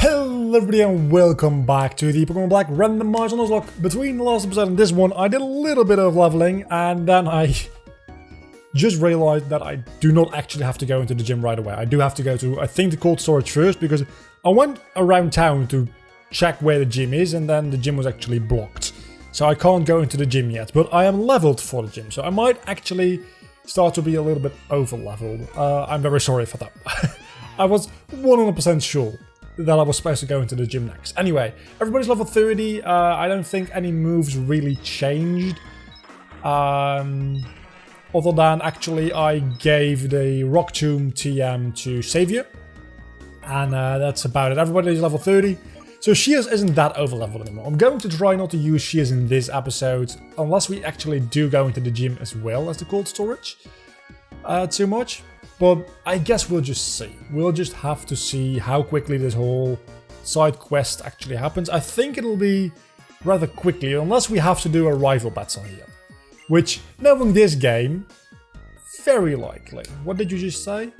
Hello everybody and welcome back to the Pokemon Black Randomizer Nuzlocke. Between the last episode and this one, I did a little bit of leveling and then I just realized that I do not actually have to go into the gym right away. I do have to go to, I think, the cold storage first because I went around town to check where the gym is and then the gym was actually blocked. So I can't go into the gym yet, but I am leveled for the gym. So I might actually start to be a little bit over leveled. I'm very sorry for that. I was 100% sure that I was supposed to go into the gym next. Anyway, everybody's level 30. I don't think any moves really changed. Other than actually I gave the Rock Tomb TM to Savior. And that's about it. Everybody's level 30. So Shears isn't that over leveled anymore. I'm going to try not to use Shears in this episode. Unless we actually do go into the gym as well as the cold storage. Too much. But I guess we'll just see. We'll just have to see how quickly this whole side quest actually happens. I think it'll be rather quickly, unless we have to do a rival battle here. Which, knowing this game, very likely. What did you just say?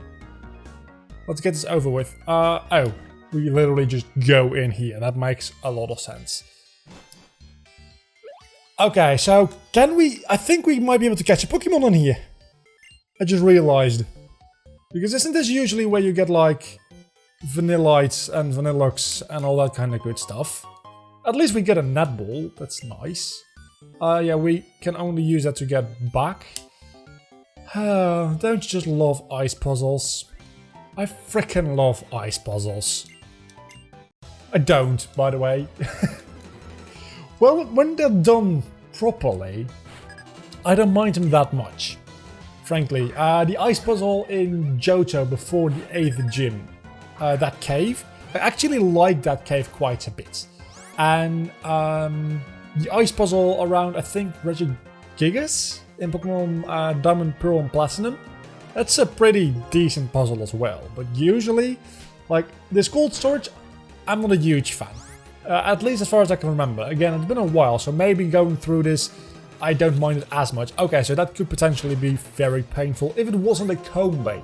Let's get this over with. Oh, we literally just go in here. That makes a lot of sense. Okay, so can we... I think we might be able to catch a Pokemon on here. I just realized. Because isn't this usually where you get like Vanillites and Vanillux and all that kind of good stuff? At least we get a netball, that's nice. Yeah, we can only use that to get back. Don't you just love ice puzzles? I frickin' love ice puzzles. I don't, by the way. Well, when they're done properly, I don't mind them that much. Frankly, the ice puzzle in Johto before the 8th gym, that cave, I actually like that cave quite a bit. And the ice puzzle around, I think, Regigigas in Pokemon Diamond, Pearl and Platinum, that's a pretty decent puzzle as well. But usually, like, this cold storage, I'm not a huge fan. At least as far as I can remember. Again, it's been a while, so maybe going through this, I don't mind it as much. Okay, so that could potentially be very painful if it wasn't a combo.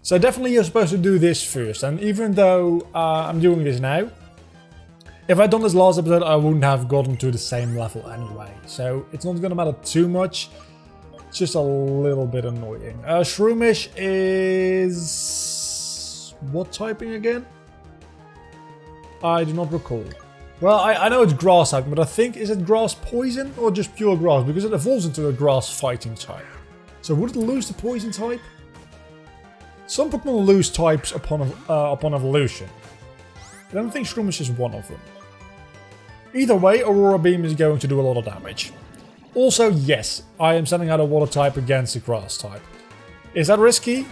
So definitely you're supposed to do this first. And even though I'm doing this now, if I'd done this last episode, I wouldn't have gotten to the same level anyway. So it's not going to matter too much. It's just a little bit annoying. Shroomish is... what typing again? I do not recall. Well, I know it's grass type, but I think, is it grass poison or just pure grass? Because it evolves into a grass fighting type. So would it lose the poison type? Some Pokemon lose types upon evolution. I don't think Shroomish is one of them. Either way, Aurora Beam is going to do a lot of damage. Also, yes, I am sending out a water type against a grass type. Is that risky?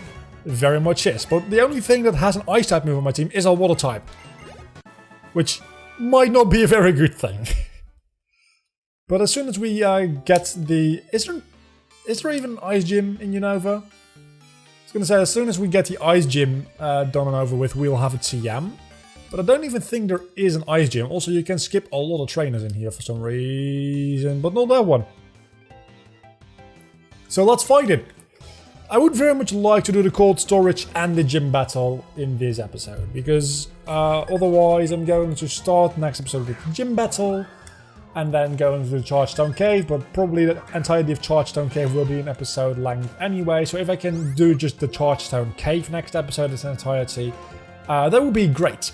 Very much is. But the only thing that has an ice type move on my team is a water type. Which might not be a very good thing. But as soon as we get the... Is there even an ice gym in Unova? I was going to say, as soon as we get the ice gym done and over with, we'll have a TM. But I don't even think there is an ice gym. Also, you can skip a lot of trainers in here for some reason, but not that one. So let's fight it. I would very much like to do the cold storage and the gym battle in this episode, because otherwise I'm going to start next episode with the gym battle and then go into the Chargestone Cave, but probably the entirety of Chargestone Cave will be an episode length anyway, so if I can do just the Chargestone Cave next episode in its entirety, that would be great.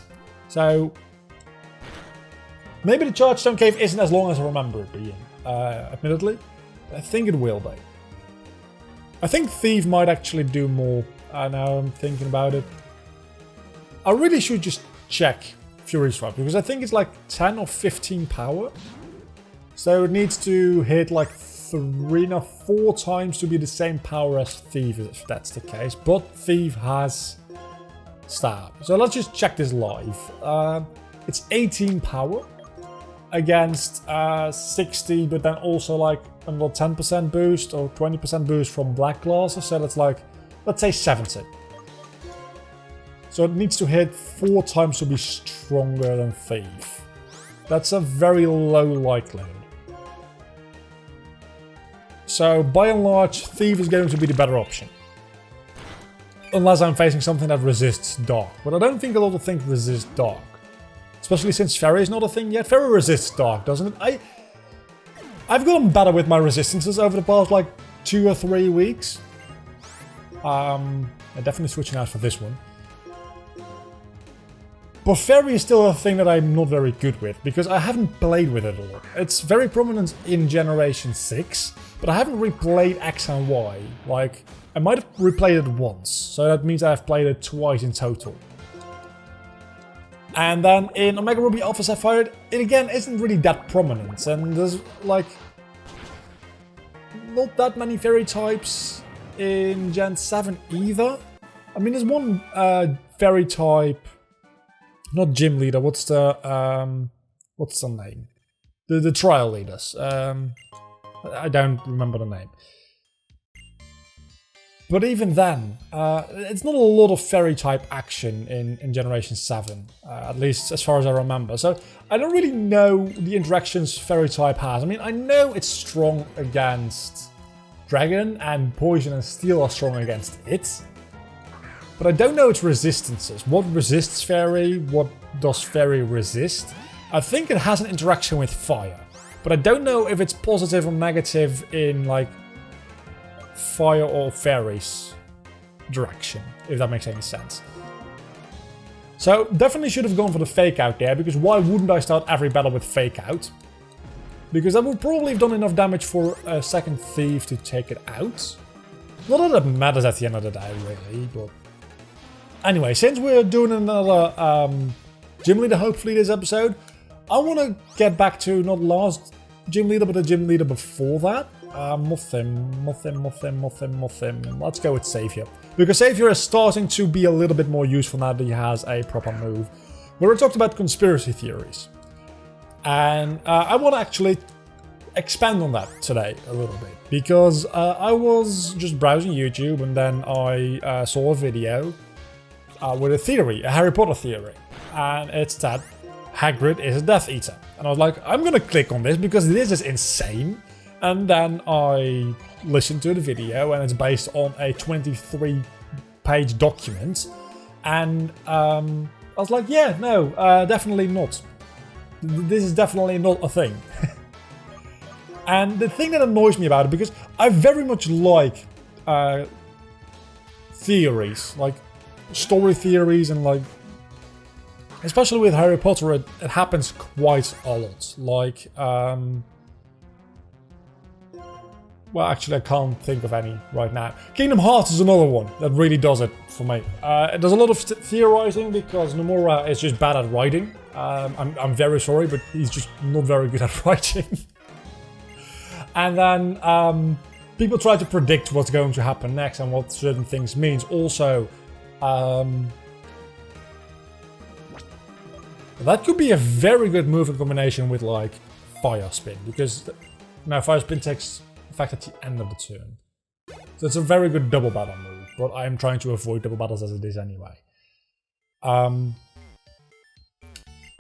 So maybe the Chargestone Cave isn't as long as I remember it being, admittedly. I think it will be. I think Thief might actually do more, now I'm thinking about it. I really should just check Fury Strike, because I think it's like 10 or 15 power. So it needs to hit like 3 or 4 times to be the same power as Thief, if that's the case. But Thief has Stab. So let's just check this live. It's 18 power against 60, but then also like another 10% boost or 20% boost from Black Glasses, so that's like, let's say 70. So it needs to hit 4 times to be stronger than Thief. That's a very low likelihood. So by and large, Thief is going to be the better option. Unless I'm facing something that resists dark. But I don't think a lot of things resist dark. Especially since fairy is not a thing yet. Fairy resists dark, doesn't it? I've gotten better with my resistances over the past like 2 or 3 weeks. I'm definitely switching out for this one. But fairy is still a thing that I'm not very good with, because I haven't played with it a lot. It's very prominent in Generation 6, but I haven't replayed X and Y. Like, I might have replayed it once, so that means I've played it twice in total. And then in Omega Ruby Alpha Sapphire, it again isn't really that prominent, and there's like not that many fairy types in Gen 7 either. I mean, there's one fairy type, not gym leader. What's the name? The trial leaders. I don't remember the name. But even then, it's not a lot of fairy type action in Generation 7, at least as far as I remember. So I don't really know the interactions fairy type has. I mean, I know it's strong against dragon, and poison and steel are strong against it. But I don't know its resistances. What resists fairy? What does fairy resist? I think it has an interaction with fire. But I don't know if it's positive or negative in like fire or fairies direction, if that makes any sense. So definitely should have gone for the fake out there, because why wouldn't I start every battle with fake out? Because that would probably have done enough damage for a second thief to take it out. Not that it matters at the end of the day, really, but anyway, since we're doing another gym leader hopefully this episode, I want to get back to not last gym leader, but the gym leader before that. Muthim. Let's go with Savior. Because Savior is starting to be a little bit more useful now that he has a proper move. We talked about conspiracy theories. And I want to actually expand on that today a little bit. Because I was just browsing YouTube, and then I saw a video with a theory, a Harry Potter theory. And it's that Hagrid is a Death Eater. And I was like, I'm going to click on this because this is insane. And then I listened to the video, and it's based on a 23-page document. And I was like, yeah, no, definitely not. This is definitely not a thing. And the thing that annoys me about it, because I very much like theories, like story theories, and like, especially with Harry Potter, it happens quite a lot. Like, well, actually, I can't think of any right now. Kingdom Hearts is another one that really does it for me. There's a lot of theorizing because Nomura is just bad at writing. I'm very sorry, but he's just not very good at writing. And then people try to predict what's going to happen next and what certain things means. Also, that could be a very good move in combination with like Fire Spin, because now Fire Spin takes effect at the end of the turn. So it's a very good double battle move, but I'm trying to avoid double battles as it is anyway.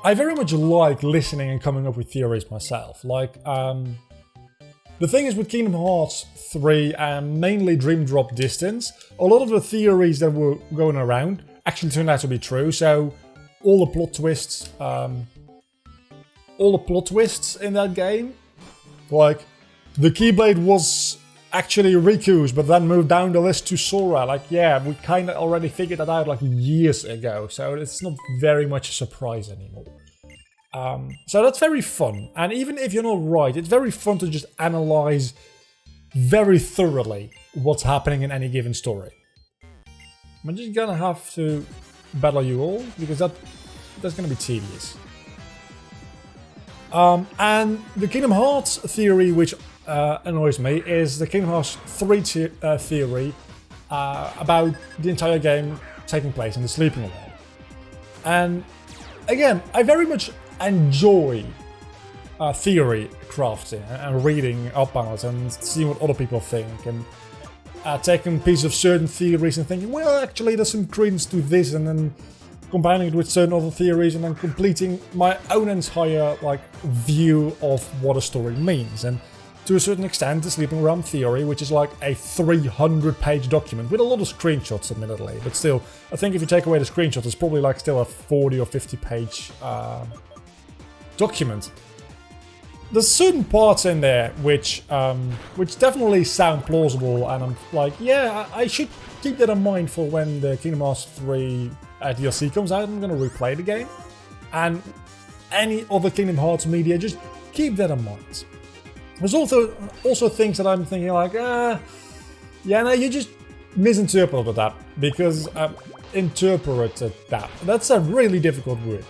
I very much like listening and coming up with theories myself. Like, the thing is with Kingdom Hearts 3 and mainly Dream Drop Distance, a lot of the theories that were going around actually turned out to be true. So all the plot twists in that game, like the Keyblade was actually Riku's, but then moved down the list to Sora. Like, yeah, we kind of already figured that out like years ago, so it's not very much a surprise anymore. So that's very fun, and even if you're not right, it's very fun to just analyze very thoroughly what's happening in any given story. I'm just gonna have to battle you all, because that's gonna be tedious. And the Kingdom Hearts theory, which annoys me, is the Kingdom Hearts 3 theory about the entire game taking place in the Sleeping World. And again, I very much enjoy theory crafting and reading up on it and seeing what other people think, and taking pieces of certain theories and thinking, well, actually there's some credence to this, and then combining it with certain other theories, and then completing my own entire like view of what a story means. And to a certain extent, the Sleeping Realm theory, which is like a 300-page document with a lot of screenshots, admittedly. But still, I think if you take away the screenshots, it's probably like still a 40 or 50-page document. There's certain parts in there which definitely sound plausible, and I'm like, yeah, I should keep that in mind for when the Kingdom Hearts 3 DLC comes out. I'm gonna replay the game, and any other Kingdom Hearts media, just keep that in mind. There's also things that I'm thinking like, yeah, no, you just misinterpreted that, because interpreted that. That's a really difficult word.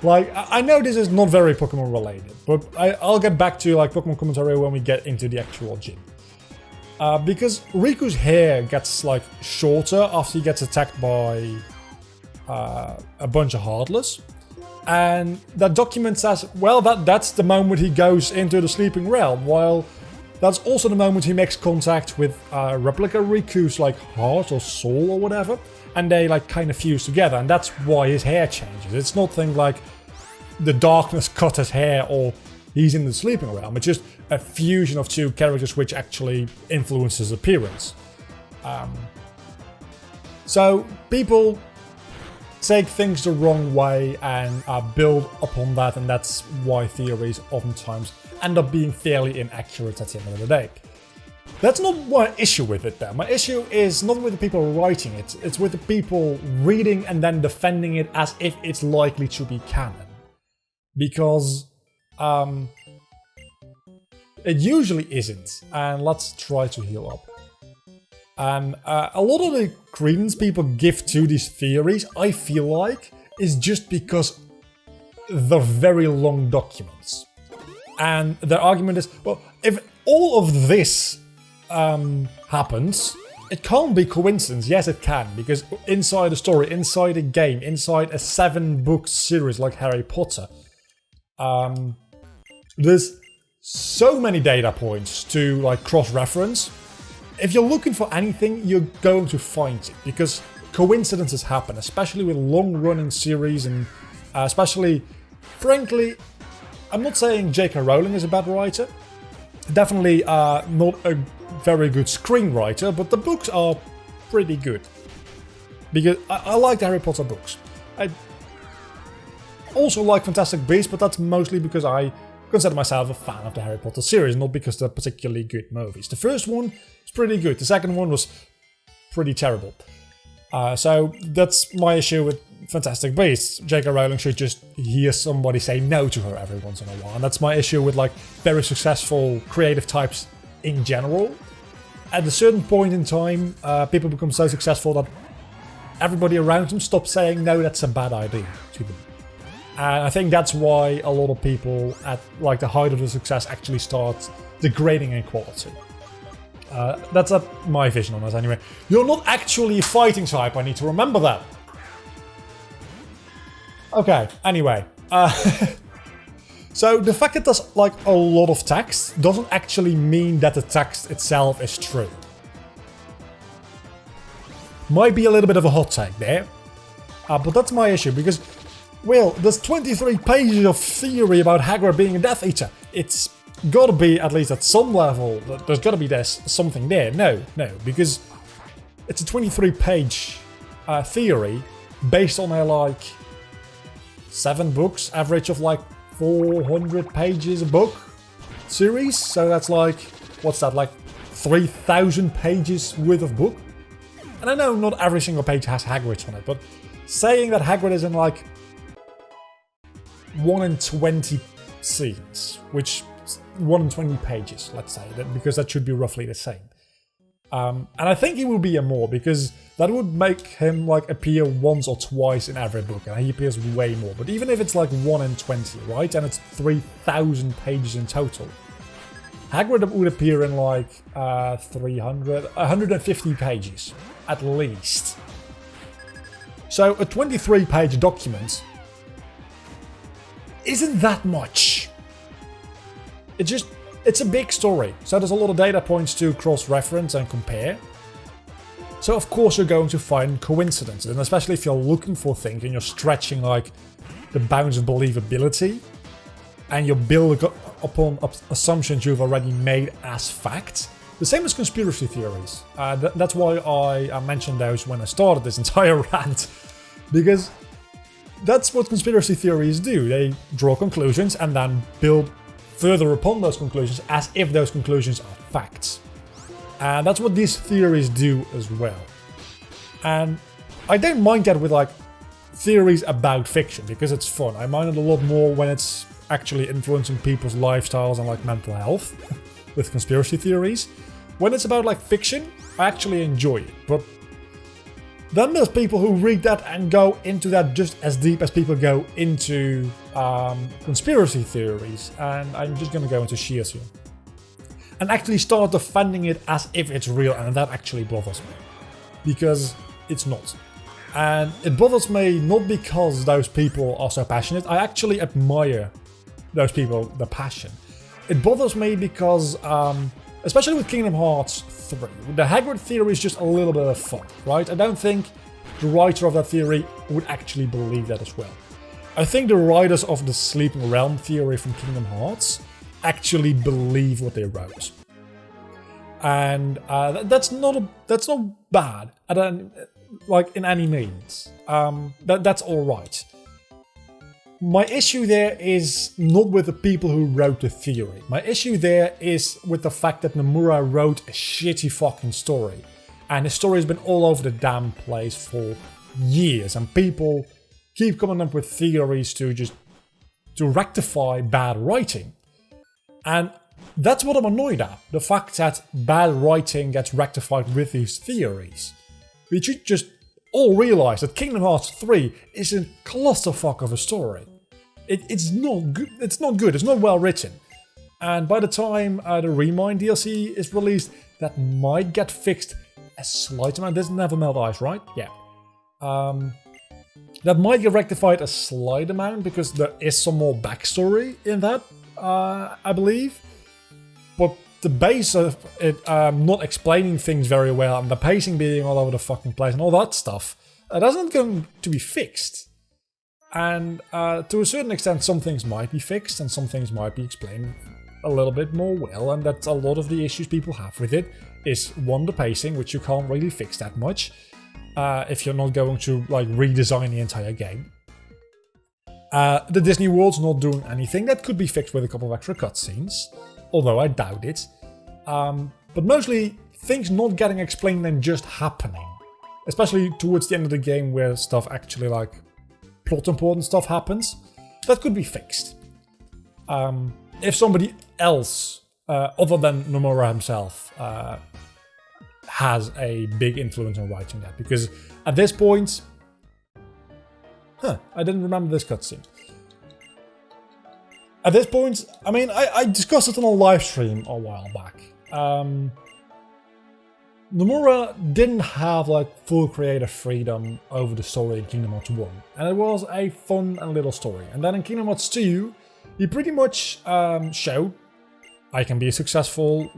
Like, I know this is not very Pokemon related, but I'll get back to like Pokemon commentary when we get into the actual gym. Because Riku's hair gets like shorter after he gets attacked by a bunch of Heartless. And that document says, well, that's the moment he goes into the Sleeping Realm, while that's also the moment he makes contact with replica Riku's like heart or soul or whatever, and they like kind of fuse together, and that's why his hair changes. It's nothing like the darkness cut his hair or he's in the Sleeping Realm. It's just a fusion of two characters which actually influences appearance. So people take things the wrong way and build upon that, and that's why theories oftentimes end up being fairly inaccurate at the end of the day. That's not my issue with it though. My issue is not with the people writing it, it's with the people reading and then defending it as if it's likely to be canon. Because it usually isn't, and let's try to heal up. And a lot of the credence people give to these theories, I feel like, is just because they're very long documents. And their argument is, well, if all of this happens, it can't be coincidence. Yes, it can, because inside a story, inside a game, inside a 7-book series like Harry Potter, there's so many data points to like cross-reference. If you're looking for anything, you're going to find it, because coincidences happen, especially with long-running series, and especially, frankly, I'm not saying J.K. Rowling is a bad writer. Definitely not a very good screenwriter, but the books are pretty good. Because I like the Harry Potter books. I also like Fantastic Beasts, but that's mostly because I consider myself a fan of the Harry Potter series, not because they're particularly good movies. The first one was pretty good, the second one was pretty terrible. So that's my issue with Fantastic Beasts. J.K. Rowling should just hear somebody say no to her every once in a while, and that's my issue with like very successful creative types in general. At a certain point in time, people become so successful that everybody around them stops saying no, that's a bad idea to them. And I think that's why a lot of people at like the height of the success actually start degrading in quality. That's my vision on this anyway. You're not actually a fighting type, I need to remember that. Okay, anyway. So the fact that there's like a lot of text doesn't actually mean that the text itself is true. Might be a little bit of a hot take there. But that's my issue, because, well, there's 23 pages of theory about Hagrid being a Death Eater. It's gotta be, at least at some level, there's gotta be something there. No, because it's a 23-page theory based on a, like, 7 books, average of, like, 400 pages a book series. So that's like, what's that, like 3,000 pages worth of book? And I know not every single page has Hagrid on it, but saying that Hagrid is in, like, 1 in 20 scenes, which 1 in 20 pages, let's say, because that should be roughly the same. And I think he will be in more, because that would make him like appear once or twice in every book, and he appears way more. But even if it's like 1 in 20, right, and it's 3,000 pages in total, Hagrid would appear in like 150 pages, at least. So a 23-page document isn't that much. It's a big story, so there's a lot of data points to cross-reference and compare. So of course you're going to find coincidences, and especially if you're looking for things and you're stretching like the bounds of believability, and you're upon assumptions you've already made as fact. The same as conspiracy theories. That's why I mentioned those when I started this entire rant. Because that's what conspiracy theories do. They draw conclusions and then build further upon those conclusions as if those conclusions are facts. And that's what these theories do as well. And I don't mind that with like theories about fiction because it's fun. I mind it a lot more when it's actually influencing people's lifestyles and like mental health with conspiracy theories. When it's about like fiction, I actually enjoy it. But then there's people who read that and go into that just as deep as people go into conspiracy theories. And I'm just gonna go into shears here. And actually start defending it as if it's real, and that actually bothers me. Because it's not. And it bothers me not because those people are so passionate. I actually admire those people, the passion. It bothers me because, especially with Kingdom Hearts 3, the Hagrid theory is just a little bit of fun, right? I don't think the writer of that theory would actually believe that as well. I think the writers of the Sleeping Realm theory from Kingdom Hearts actually believe what they wrote. And that's not bad, like in any means. That's alright. My issue there is not with the people who wrote the theory. My issue there is with the fact that Nomura wrote a shitty fucking story. And his story has been all over the damn place for years. And people keep coming up with theories to rectify bad writing. And that's what I'm annoyed at. The fact that bad writing gets rectified with these theories. We should just all realize that Kingdom Hearts 3 is a clusterfuck of a story. It's not good. It's not good. It's not well written. And by the time the Remind DLC is released, that might get fixed a slight amount. This never melt ice, right? Yeah. That might get rectified a slight amount because there is some more backstory in that, I believe. But the base of it not explaining things very well and the pacing being all over the fucking place and all that stuff, that's not going to be fixed. And to a certain extent, some things might be fixed and some things might be explained a little bit more well, and that's a lot of the issues people have with it. Is one, the pacing, which you can't really fix that much if you're not going to like redesign the entire game. The Disney World's not doing anything. That could be fixed with a couple of extra cutscenes, although I doubt it. But mostly things not getting explained and just happening. Especially towards the end of the game where stuff actually like plot important stuff happens. That could be fixed. If somebody else, other than Nomura himself, has a big influence on writing that. Because at this point... I didn't remember this cutscene. At this point, I mean, I discussed it on a live stream a while back. Nomura didn't have like full creative freedom over the story in Kingdom Hearts 1. And it was a fun and little story. And then in Kingdom Hearts 2, he pretty much showed I can be a successful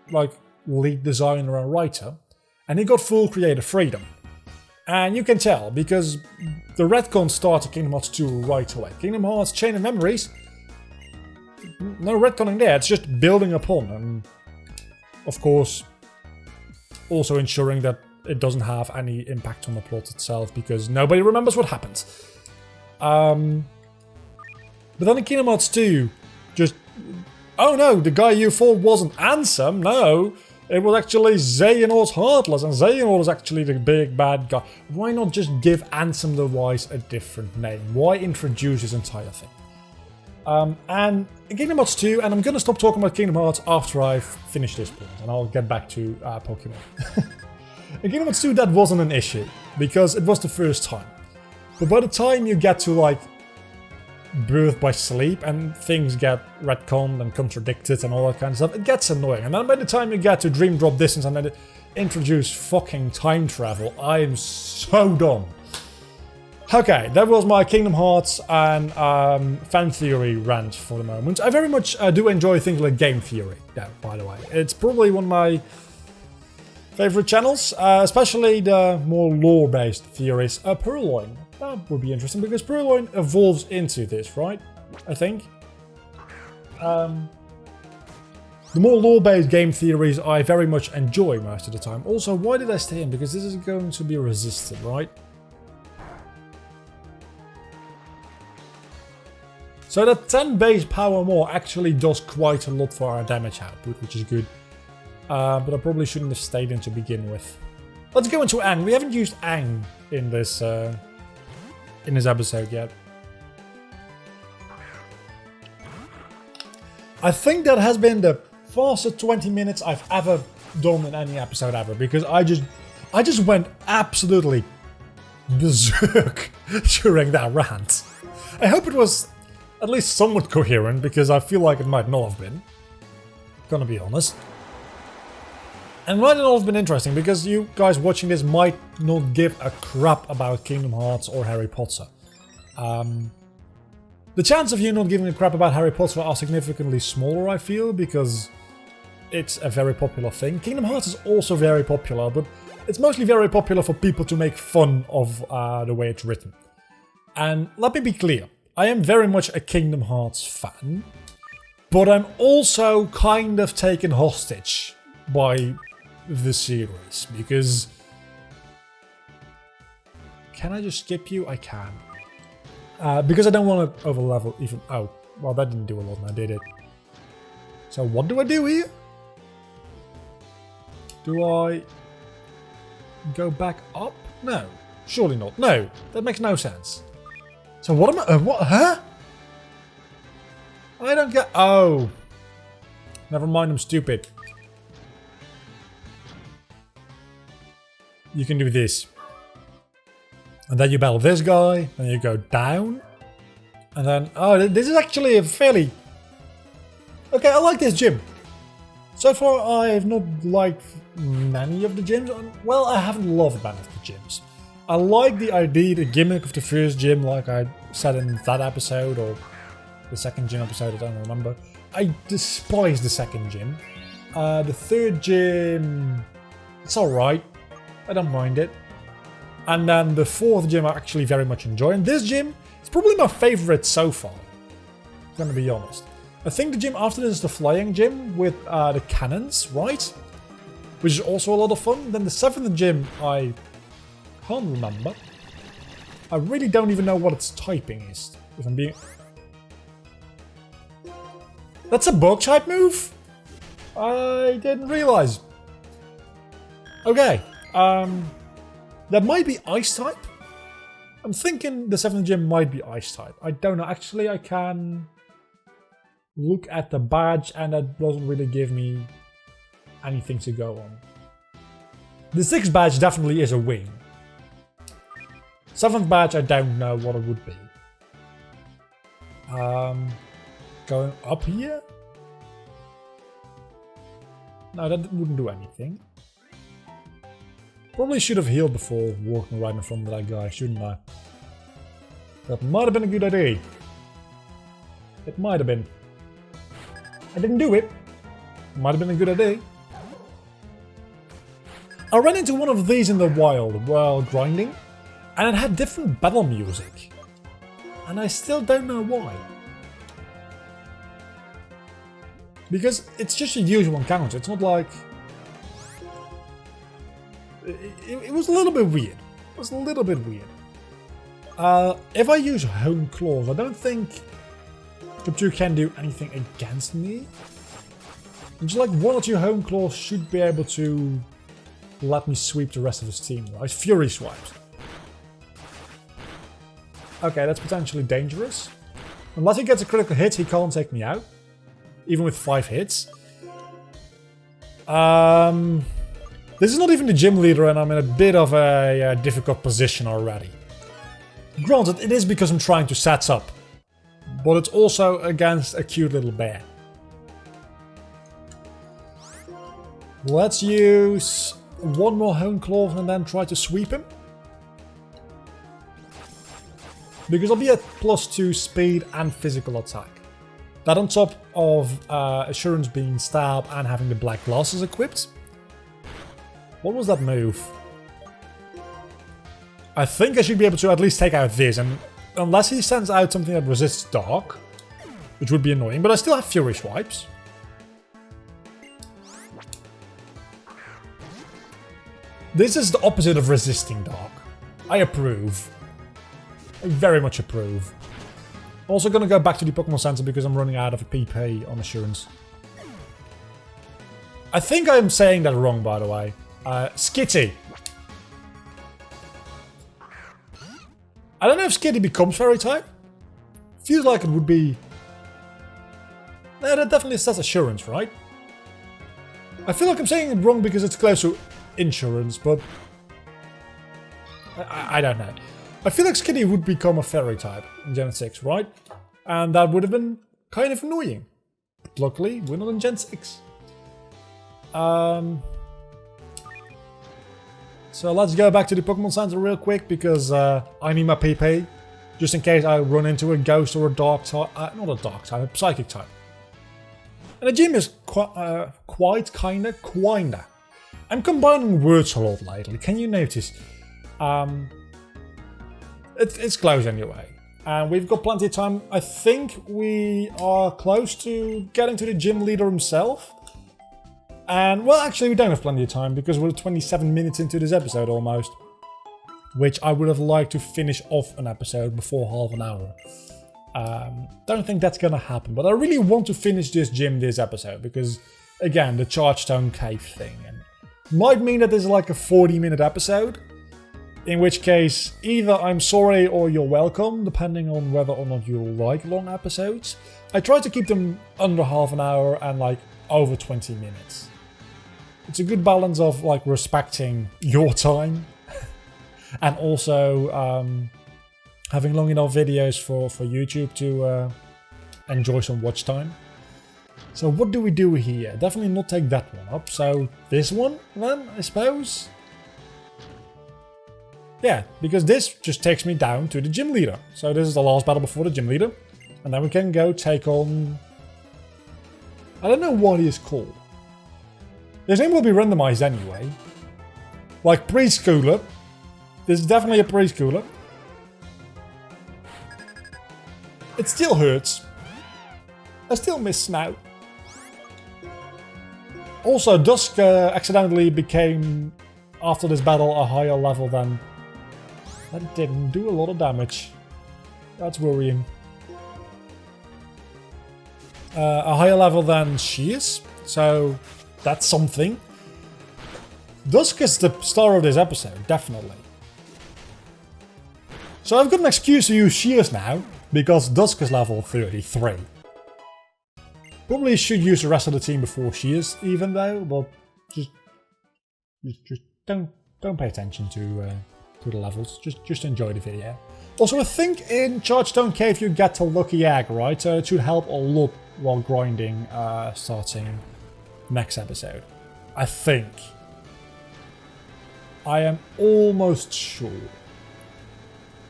like lead designer and writer. And he got full creative freedom. And you can tell, because the retcon starts at Kingdom Hearts 2 right away. Kingdom Hearts Chain of Memories, no retconning there, it's just building upon. And of course, also ensuring that it doesn't have any impact on the plot itself, because nobody remembers what happened. But then in Kingdom Hearts 2, just, oh no, the guy you fought wasn't Ansem, no. It was actually Xehanort's Heartless, and Xehanort is actually the big bad guy. Why not just give Ansem the Wise a different name? Why introduce this entire thing? And in Kingdom Hearts 2, and I'm going to stop talking about Kingdom Hearts after I've finished this point, and I'll get back to Pokemon. In Kingdom Hearts 2, that wasn't an issue, because it was the first time. But by the time you get to, like, Birth by Sleep, and things get retconned and contradicted and all that kind of stuff, it gets annoying. And then by the time you get to Dream Drop Distance and then introduce fucking time travel, I am so done. Okay, that was my Kingdom Hearts and fan theory rant for the moment. I very much do enjoy things like game theory, yeah, by the way. It's probably one of my favorite channels, especially the more lore-based theories. Purloin. That would be interesting because Purloin evolves into this, right? I think. The more lore-based game theories I very much enjoy most of the time. Also, why did I stay in? Because this is going to be resisted, right? So that 10 base power more actually does quite a lot for our damage output, which is good. But I probably shouldn't have stayed in to begin with. Let's go into Aang. We haven't used Aang in this episode yet. I think that has been the fastest 20 minutes I've ever done in any episode ever, because I just went absolutely berserk during that rant. I hope it was at least somewhat coherent, because I feel like it might not have been. Gonna be honest. And might not have been interesting, because you guys watching this might not give a crap about Kingdom Hearts or Harry Potter. The chance of you not giving a crap about Harry Potter are significantly smaller, I feel, because it's a very popular thing. Kingdom Hearts is also very popular, but it's mostly very popular for people to make fun of the way it's written. And let me be clear, I am very much a Kingdom Hearts fan, but I'm also kind of taken hostage by the series, because... Can I just skip you? I can. Because I don't want to overlevel even... Oh, well that didn't do a lot and I did it. So what do I do here? Do I go back up? No, surely not. No, that makes no sense. So what am I... what? Huh? I don't get... Oh. Never mind, I'm stupid. You can do this. And then you battle this guy, and you go down. And then... Oh, this is actually a fairly... Okay, I like this gym. So far, I have not liked many of the gyms. Well, I haven't loved many of the gyms. I like the idea, the gimmick of the first gym, like I said in that episode, or the second gym episode, I don't remember. I despise the second gym. The third gym... It's alright. I don't mind it. And then the fourth gym I actually very much enjoy. And this gym is probably my favorite so far. I'm gonna be honest. I think the gym after this is the flying gym with the cannons, right? Which is also a lot of fun. Then the seventh gym I can't remember. I really don't even know what its typing is, if I'm being... That's a bug type move? I didn't realize. Okay, that might be ice type. I'm thinking the 7th gym might be ice type. I don't know. Actually, I can look at the badge and that doesn't really give me anything to go on. The 6th badge definitely is a wing. 7th badge, I don't know what it would be. Going up here? No, that wouldn't do anything. Probably should have healed before walking right in front of that guy, shouldn't I? That might have been a good idea. It might have been. I didn't do it. Might have been a good idea. I ran into one of these in the wild while grinding, and it had different battle music. And I still don't know why. Because it's just a usual encounter, it's not like... It was a little bit weird. It was a little bit weird. If I use Hone Claws, I don't think Capture can do anything against me. Just like 1 or 2 Hone Claws should be able to let me sweep the rest of his team, right? Fury swipes. Okay, that's potentially dangerous. Unless he gets a critical hit, he can't take me out. Even with 5 hits. This is not even the gym leader and I'm in a bit of a difficult position already. Granted, it is because I'm trying to set up. But it's also against a cute little bear. Let's use 1 more Hone Claw and then try to sweep him. Because I'll be at +2 speed and physical attack. That on top of Assurance being stabbed and having the black glasses equipped. What was that move? I think I should be able to at least take out this, and unless he sends out something that resists dark, which would be annoying, but I still have Fury Swipes. This is the opposite of resisting Dark. I approve. I very much approve. Also gonna go back to the Pokemon Center because I'm running out of a PP on Assurance. I think I'm saying that wrong, by the way. Skitty. I don't know if Skitty becomes Fairy type. Feels like it would be... No, that definitely says Assurance, right? I feel like I'm saying it wrong because it's close to Insurance, but... I don't know. I feel like Skitty would become a Fairy type in Gen 6, right? And that would have been kind of annoying. But luckily, we're not in Gen 6. So let's go back to the Pokemon Center real quick because I need my PP. Just in case I run into a Ghost or a Dark type. Not a Dark type, a Psychic type. And the gym is quite kinda. I'm combining words a lot lately, can you notice? It's close anyway. And we've got plenty of time. I think we are close to getting to the gym leader himself. And, well, actually we don't have plenty of time because we're 27 minutes into this episode almost. Which I would have liked to finish off an episode before half an hour. Don't think that's gonna happen, but I really want to finish this gym this episode because, again, the Chargestone Cave thing. And might mean that this is like a 40-minute episode. In which case, either I'm sorry or you're welcome, depending on whether or not you like long episodes. I try to keep them under half an hour and like over 20 minutes. It's a good balance of like respecting your time and also having long enough videos for YouTube to enjoy some watch time. So what do we do here? Definitely not take that one up. So this one then, I suppose? Yeah, because this just takes me down to the gym leader. So this is the last battle before the gym leader. And then we can go take on... I don't know what he is called. His name will be randomized anyway. Like preschooler. This is definitely a preschooler. It still hurts. I still miss Snout. Also, Dusk accidentally became, after this battle, a higher level than... That didn't do a lot of damage. That's worrying. A higher level than she is, so that's something. Dusk is the star of this episode, definitely. So I've got an excuse to use Shears now, because Dusk is level 33. Probably should use the rest of the team before Shears, even though, but just don't pay attention to the levels. Just enjoy the video. Also, I think in Chargestone Cave you get a lucky egg, right? So it should help a lot while grinding, starting next episode. I think. I am almost sure.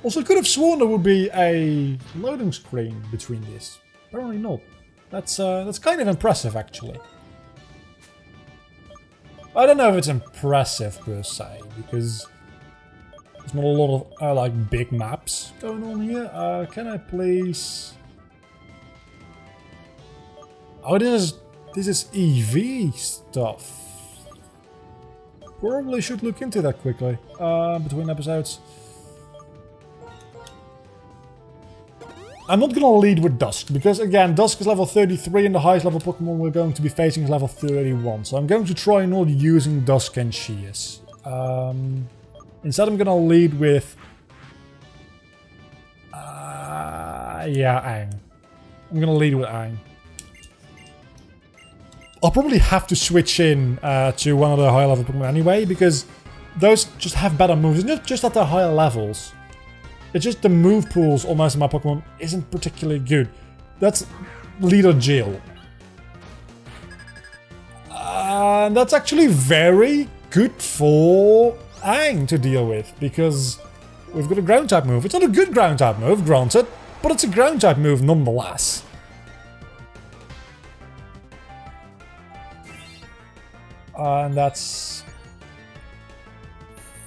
Also, I could have sworn there would be a loading screen between this. Apparently not. That's kind of impressive, actually. I don't know if it's impressive per se, because there's not a lot of like big maps going on here. Can I please? Oh, this is EV stuff. Probably should look into that quickly between episodes. I'm not gonna lead with Dusk, because again, Dusk is level 33 and the highest level Pokemon we're going to be facing is level 31. So I'm going to try not using Dusk and Shears. Instead I'm gonna lead with... yeah, Aang. I'm gonna lead with Aang. I'll probably have to switch in to one of the higher level Pokemon anyway, because those just have better moves. It's not just at the higher levels. It's just the move pools on most of my Pokemon isn't particularly good. That's Leader Jill. And that's actually very good for Aang to deal with, because we've got a ground type move. It's not a good ground type move, granted, but it's a ground type move nonetheless. And that's...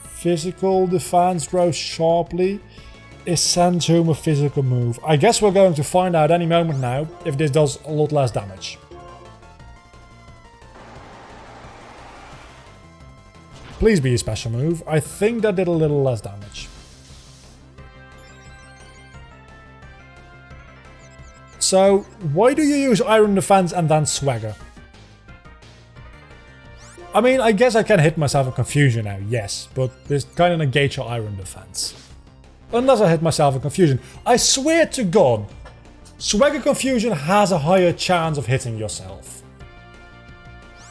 Physical defense grows sharply. is send home a physical move? I guess we're going to find out any moment now if this does a lot less damage. Please be a special move. I think that did a little less damage. So, why do you use Iron Defense and then Swagger? I mean, I guess I can hit myself in Confusion now, yes, but this kind of negates your Iron Defense. Unless I hit myself in Confusion. I swear to God, Swagger Confusion has a higher chance of hitting yourself.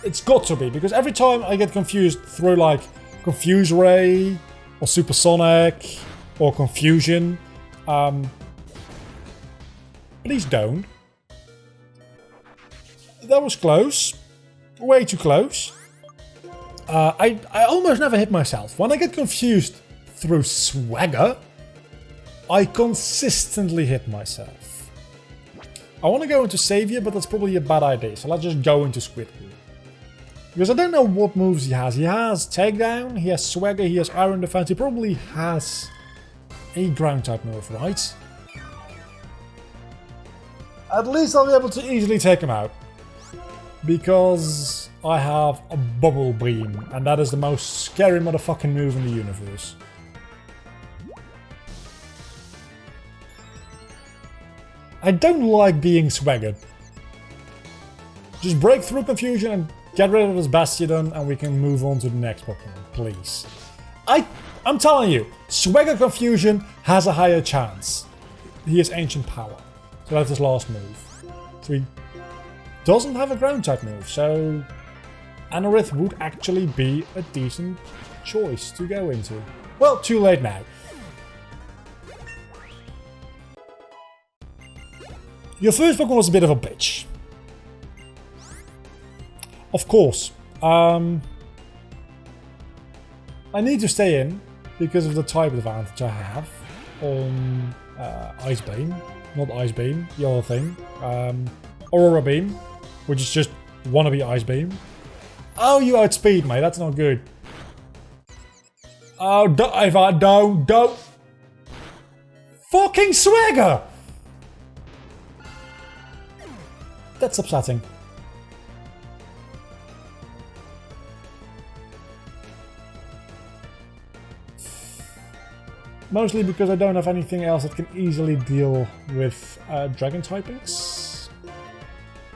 It's got to be, because every time I get confused through like Confuse Ray, or Supersonic, or Confusion, please don't. That was close. Way too close. I almost never hit myself. When I get confused through Swagger, I consistently hit myself. I want to go into Savior, but that's probably a bad idea. So let's just go into Squidward. Because I don't know what moves he has. He has Takedown, he has Swagger, he has Iron Defense. He probably has a ground type move, right? At least I'll be able to easily take him out. Because I have a Bubble Beam, and that is the most scary motherfucking move in the universe. I don't like being swaggered. Just break through Confusion and get rid of this Bastiodon, and we can move on to the next Pokemon, please. I'm telling you, Swagger Confusion has a higher chance. He has Ancient Power, so that's his last move. So he doesn't have a ground type move, so Anorith would actually be a decent choice to go into. Well, too late now. Your first Pokemon was a bit of a bitch. Of course. I need to stay in because of the type advantage I have on Ice Beam. Not Ice Beam, the other thing. Aurora Beam, which is just wannabe Ice Beam. Oh, you outspeed, mate. That's not good. Oh, if I don't. Fucking Swagger! That's upsetting. Mostly because I don't have anything else that can easily deal with dragon typings.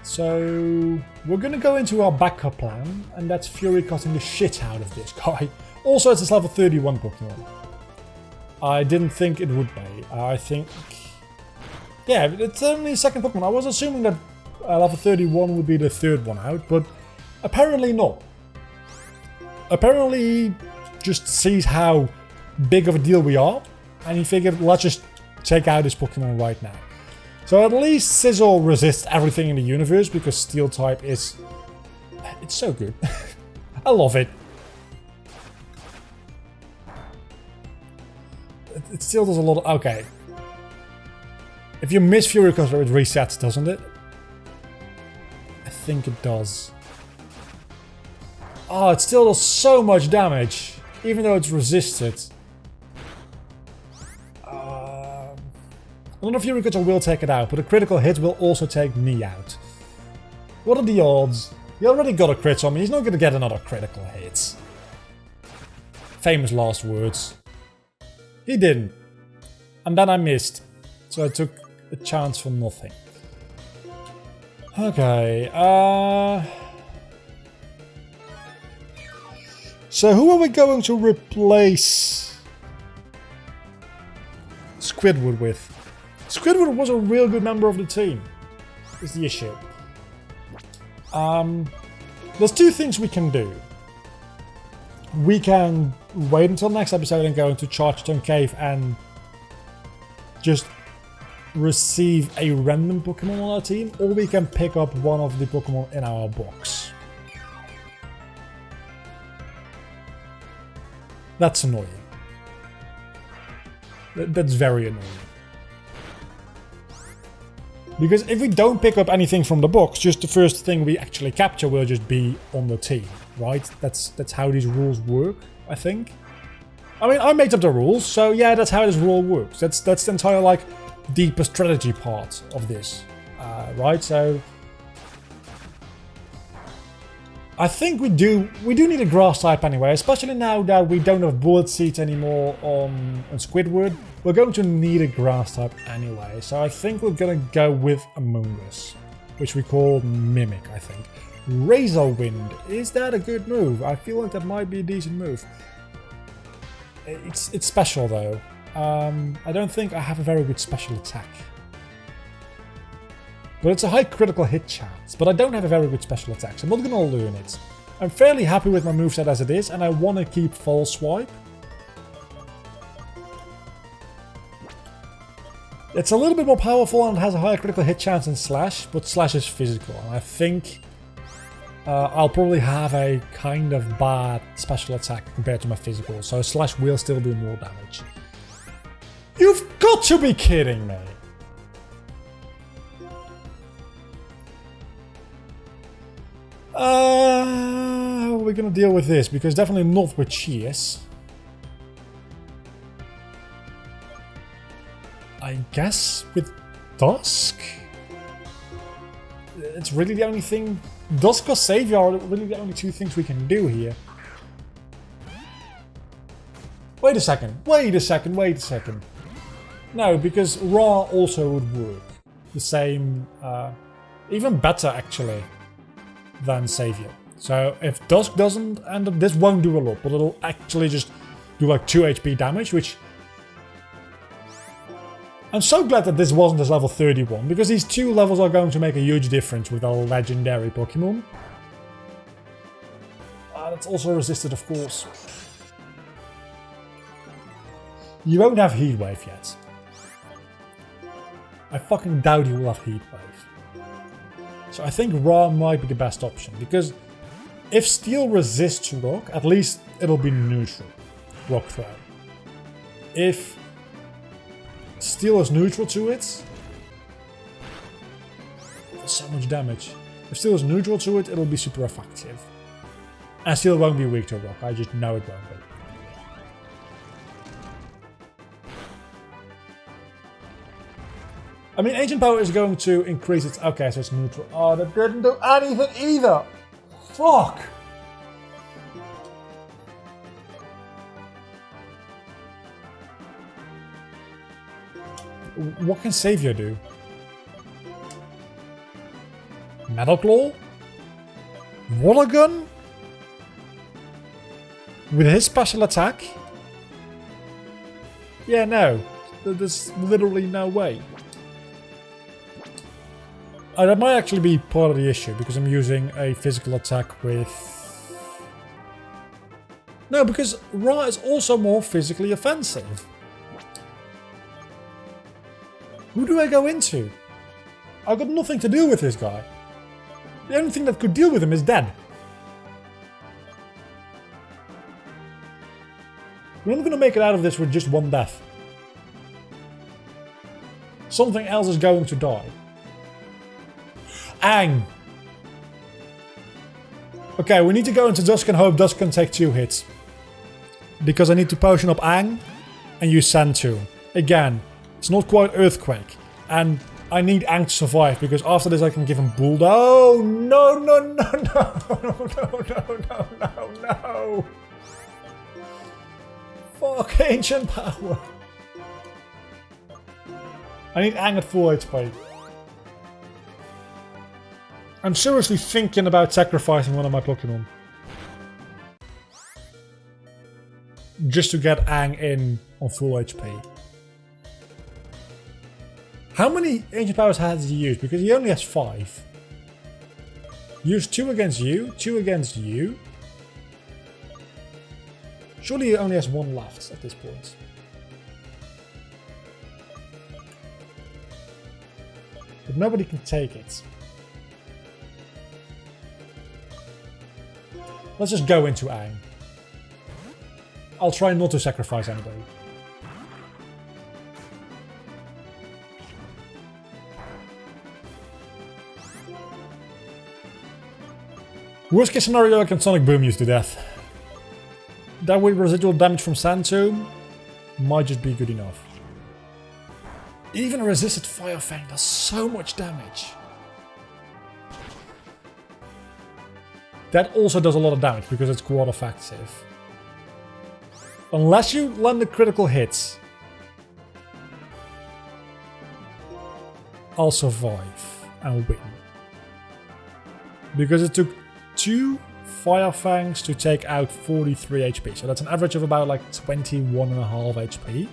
So we're gonna go into our backup plan, and that's Fury cutting the shit out of this guy. Also, it's a level 31 Pokemon. I didn't think it would be. I think... yeah, it's only a second Pokemon. I was assuming that level 31 would be the third one out, but apparently not. Apparently he just sees how big of a deal we are, and he figured, let's just take out this Pokemon right now. So at least Sizzle resists everything in the universe, because Steel type is... it's so good. I love it. It still does a lot of... okay. If you miss Fury Cutter, it resets, doesn't it? I think it does. Oh, it still does so much damage, even though it's resisted. Another Fury Cutter will take it out, but a critical hit will also take me out. What are the odds? He already got a crit on me, he's not going to get another critical hit. Famous last words. He didn't. And then I missed. So I took a chance for nothing. Okay, so who are we going to replace Squidward with? Squidward was a real good member of the team, is the issue. There's two things we can do. We can wait until next episode and go into Chargestone Cave and just receive a random Pokemon on our team, or we can pick up one of the Pokemon in our box. That's annoying. That's very annoying. Because if we don't pick up anything from the box, just the first thing we actually capture will just be on the team, right? That's how these rules work, I think. I mean, I made up the rules, so yeah, that's how this rule works. That's the entire, like, deeper strategy part of this, right? So I think we do need a grass type anyway, especially now that we don't have bullet seeds anymore on Squidward. We're going to need a grass type anyway, so I think we're gonna go with Among Us, which we call Mimic, I think. Razor Wind, is that a good move? I feel like that might be a decent move. It's special though. I don't think I have a very good special attack. But it's a high critical hit chance, but I don't have a very good special attack, so I'm not gonna learn it. I'm fairly happy with my moveset as it is, and I want to keep False Swipe. It's a little bit more powerful and has a higher critical hit chance than Slash, but Slash is physical, and I think I'll probably have a kind of bad special attack compared to my physical, so Slash will still do more damage. You've got to be kidding me! How are we gonna deal with this? Because definitely not with Shears. I guess with Dusk? It's really the only thing... Dusk or Savior are really the only two things we can do here. Wait a second. No, because Ra also would work. The same... even better, actually, than Savior. So if Dusk doesn't end up... This won't do a lot, but it'll actually just do like 2 HP damage, which... I'm so glad that this wasn't as level 31, because these two levels are going to make a huge difference with our legendary Pokemon. That's also resisted, of course. You won't have Heat Wave yet. I fucking doubt you will have Heat Wave. So I think Ra might be the best option, because if Steel resists Rock, at least it'll be neutral. Rock Throw. If Steel is neutral to it, that's so much damage. If Steel is neutral to it, it'll be super effective. And Steel won't be weak to Rock, I just know it won't be. I mean, Ancient Power is going to increase its... Okay, so it's neutral. Oh, that didn't do anything either! Fuck! What can Savior do? Metal Claw? Water Gun? With his special attack? Yeah, no. There's literally no way. That might actually be part of the issue, because I'm using a physical attack with... No, because Ra is also more physically offensive. Who do I go into? I've got nothing to do with this guy. The only thing that could deal with him is dead. We're not going to make it out of this with just one death. Something else is going to die. Ang! Okay, we need to go into Dusk and hope Dusk can take 2 hits. Because I need to potion up Ang and use Sand Tomb. Again, it's not quite Earthquake. And I need Ang to survive, because after this I can give him Bulldog. Oh, no, no, no, no. Fuck, Ancient Power. I need Ang at full HP. I'm seriously thinking about sacrificing one of my Pokemon. Just to get Ang in on full HP. How many Ancient Powers has he used? Because he only has 5. Use 2 against you, 2 against you. Surely he only has 1 left at this point. But nobody can take it. Let's just go into Ang. I'll try not to sacrifice anybody. Worst case scenario, I can Sonic Boom you to death. that with residual damage from Sand Tomb might just be good enough. Even a resisted Fire Fang does so much damage. That also does a lot of damage because it's quad effective. Unless you land the critical hits, I'll survive and win. Because it took 2 Fire Fangs to take out 43 HP. So that's an average of about like 21.5 HP.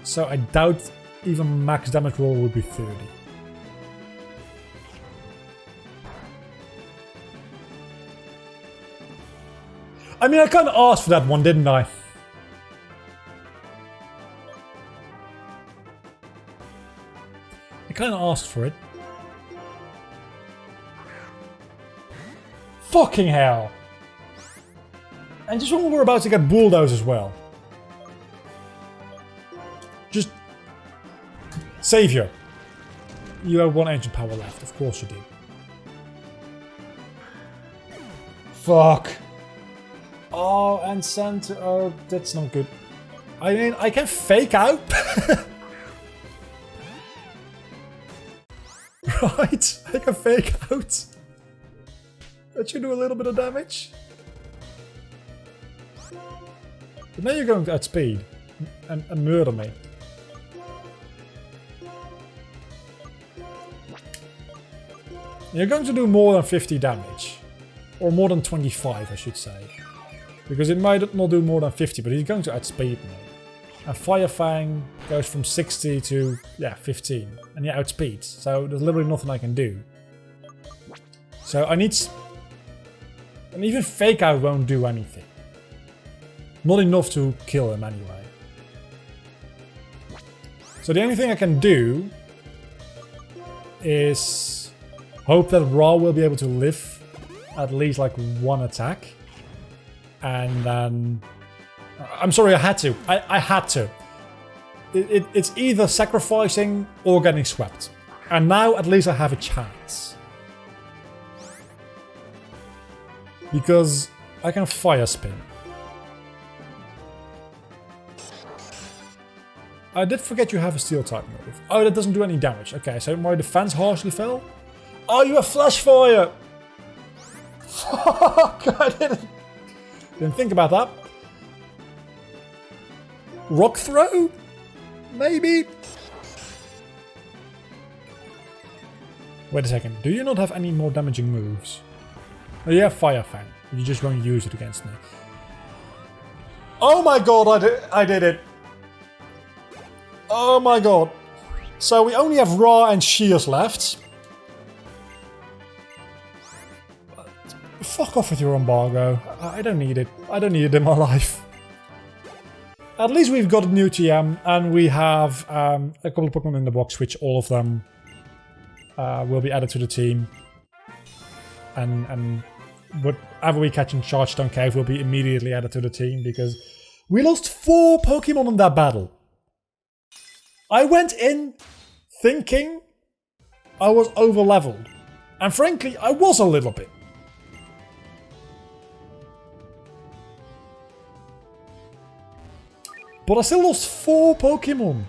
So I doubt even max damage roll would be 30. I mean, I kind of asked for that one, didn't I? I kind of asked for it. Fucking hell! And just when we're about to get bulldozed as well. Just... Savior. You have 1 ancient power left, of course you do. Fuck. Oh, and Santa... Oh, that's not good. I mean, I can fake out. Right? I can fake out. That should do a little bit of damage. But now you're going to outspeed and murder me. You're going to do more than 50 damage. Or more than 25, I should say. Because it might not do more than 50, but he's going to outspeed me. And Fire Fang goes from 60 to, yeah, 15. And he outspeeds. So there's literally nothing I can do. So I need... And even Fake Out won't do anything. Not enough to kill him anyway. So the only thing I can do is hope that Ra will be able to live at least like 1 attack. And then... I'm sorry, I had to. I had to. It's either sacrificing or getting swept. And now at least I have a chance. Because I can Fire Spin. I did forget you have a Steel type move. Oh, that doesn't do any damage. Okay, so my defense harshly fell. Oh, you have Flash Fire! Fuck, I didn't think about that. Rock Throw? Maybe? Wait a second, do you not have any more damaging moves? Oh, you have Fire Fang. You just won't use it against me. Oh my god, I did it! Oh my god. So we only have Ra and Shears left. Fuck off with your embargo. I don't need it. I don't need it in my life. At least we've got a new TM, and we have a couple of Pokemon in the box, which all of them will be added to the team. And whatever we catch in Chargestone Cave will be immediately added to the team, because we lost 4 Pokemon in that battle. I went in thinking I was over-leveled. And frankly, I was a little bit. But I still lost 4 Pokemon.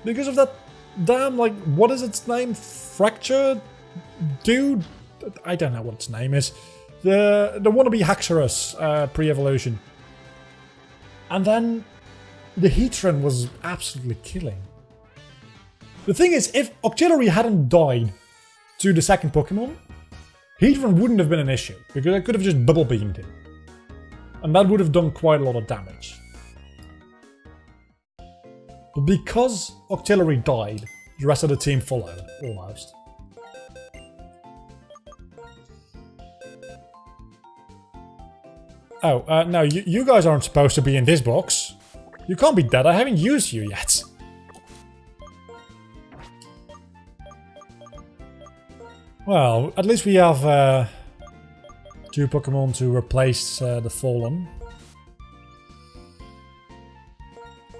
Because of that damn, like, what is its name? Fracture? Dude? I don't know what its name is. The wannabe Haxorus pre-evolution. And then the Heatran was absolutely killing. The thing is, if Octillery hadn't died to the second Pokemon, Heatran wouldn't have been an issue, because I could have just Bubble Beamed him. And that would have done quite a lot of damage. But because Octillery died, the rest of the team followed, almost. Oh, no, you guys aren't supposed to be in this box. You can't be dead, I haven't used you yet. Well, at least we have 2 Pokemon to replace the Fallen.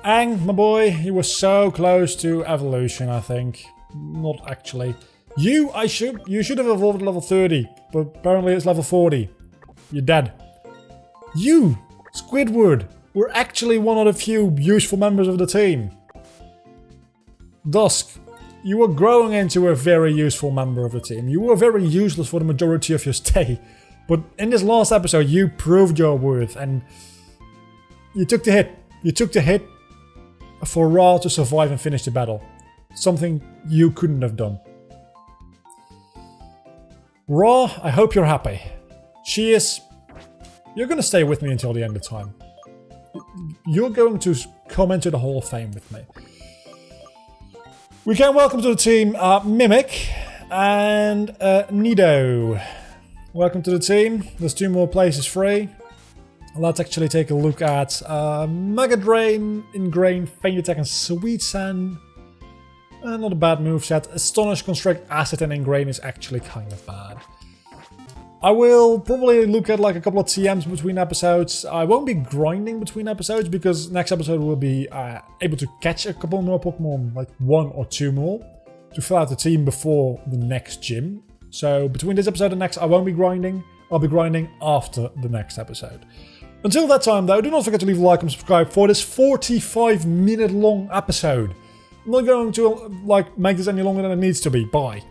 Ang, my boy, you were so close to evolution, I think. Not actually. You should have evolved at level 30, but apparently it's level 40. You're dead. You, Squidward, were actually one of the few useful members of the team. Dusk, you were growing into a very useful member of the team. You were very useless for the majority of your stay. But in this last episode, you proved your worth and you took the hit. You took the hit for Ra to survive and finish the battle. Something you couldn't have done. Ra, I hope you're happy. She is. You're going to stay with me until the end of time. You're going to come into the Hall of Fame with me. We can welcome to the team Mimic and Nido. Welcome to the team. There's 2 more places free. Let's actually take a look at Mega Drain, Ingrain, Feint Attack and Sweet Sand. Not a bad moveset. Astonish, Constrict, Acid and Ingrain is actually kind of bad. I will probably look at like a couple of TMs between episodes. I won't be grinding between episodes because next episode we'll be able to catch a couple more Pokemon, like 1 or 2 more, to fill out the team before the next gym. So between this episode and next, I won't be grinding. I'll be grinding after the next episode. Until that time though, do not forget to leave a like and subscribe for this 45-minute long episode. I'm not going to like make this any longer than it needs to be. Bye.